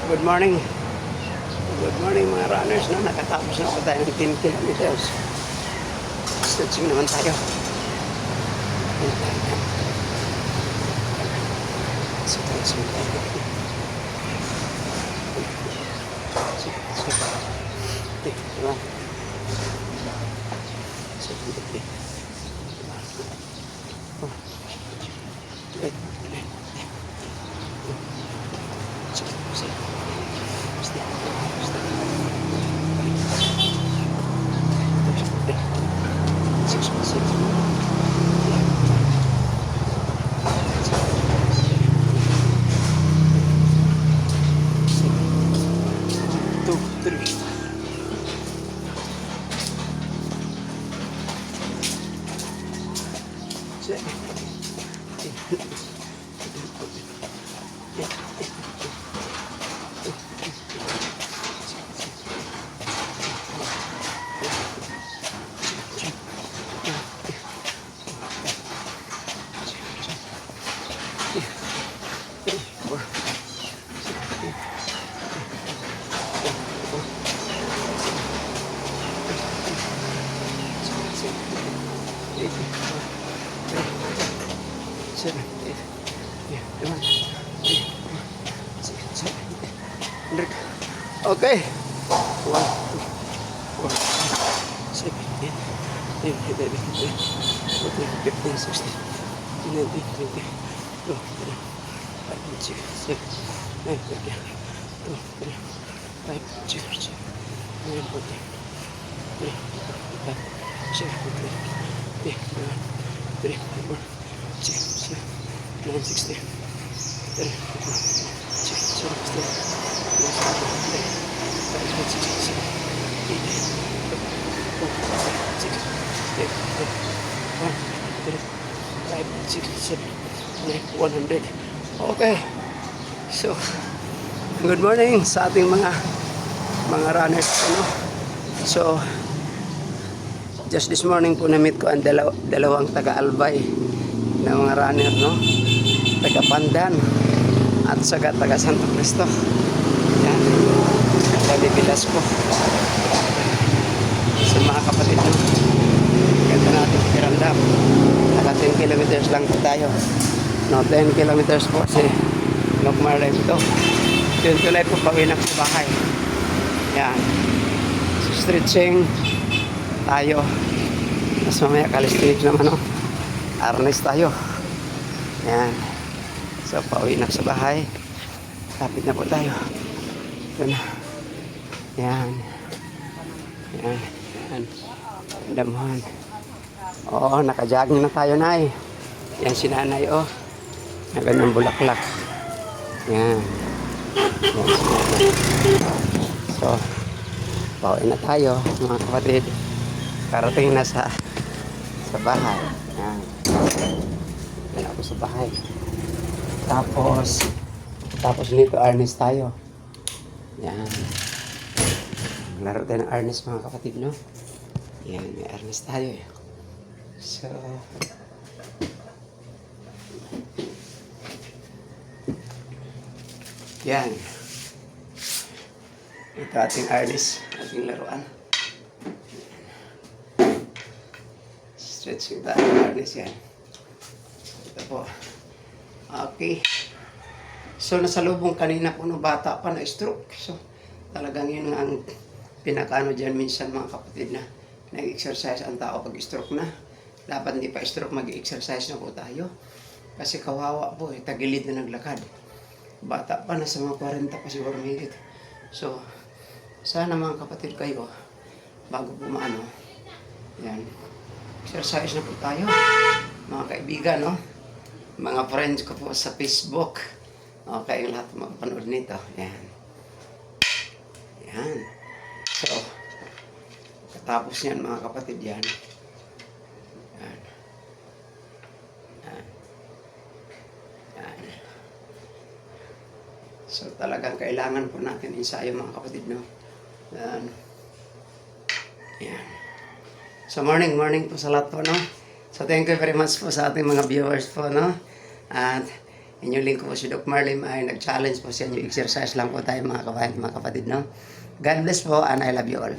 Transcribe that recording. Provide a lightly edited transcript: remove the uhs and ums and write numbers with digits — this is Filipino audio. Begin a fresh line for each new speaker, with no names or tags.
Good morning. Good morning mga runners. No? Nakatapos na po tayo ng 10 kilometers. Stretching naman tayo. Stretching tayo. Diba? Okay. 1, 2, 4, 7, 8, 9, 10, 11, 12, 13, 14, 15, 16, 19, 20, 22, 23, 24, 25, 26, 27, 28, 29, 30, 31, 32, 100. Okay. So, good morning sa ating mga runners. So, just this morning po na-meet ko ang dalawang taga-Albay na mga runner, no? Taga-Pandan at saka taga-Santo Cristo. Yan. Dali Velasco. So, mga kapatid, no? Ganda natin piramdam. Naka 10 kilometers lang po tayo. No, 10 kilometers po si Lokmar Live ito. Yun tuloy po pauwi na sa bahay. Yan. So, stretching tayo. Mas mamaya calisthenics naman, no? Arnes tayo. Yan. So, pauwi na sa bahay. Lapit na po tayo. Ito na. Yan. Yan. Yan. Damuhan. Oo, naka-jogging na tayo, Nay. Yan si Nanay, oh. Na ganyang bulaklak. Yan. Yan si Nanay. So, pauwi na tayo, mga kapatid. Karating na sa bahay. Yan. Yan ako sa bahay. Tapos nito, Arnes tayo. Yan. Laro tayo ng Arnes, mga kapatid, no? Yan, may Arnes tayo, eh. So, yan. Ito ating Arnes, ating laruan. Stretching tayo ng Arnes, yan. Ito po. Okay. So, nasalubong kanina po no bata pa na stroke. So, talagang yun ang pinakaano dyan minsan, mga kapatid, na nag-exercise ang tao pag stroke na. Dapat hindi pa stroke, mag-exercise na po tayo. Kasi kawawa po, tagilid na naglakad. Bata pa, nasa mga 40 pa siguro higit. So, sana mga kapatid kayo, bago po maano, yan, exercise na po tayo. Mga kaibigan, no? Mga friends ko po sa Facebook. Okay, yung lahat magpanood nito. Yan. Yan. So, katapos yan, mga kapatid, yan. Yan. Yan. Yan. So, talagang kailangan po natin ensayo, mga kapatid, no? Yan. Yan. So, morning po sa lahat po, no? So, thank you very much po sa ating mga viewers po, no? At Inyong lingkod po si Doc Marlim ay nag-challenge po sa inyo. Exercise lang po tayo mga kabayan, mga kapatid, no? God bless po and I love you all.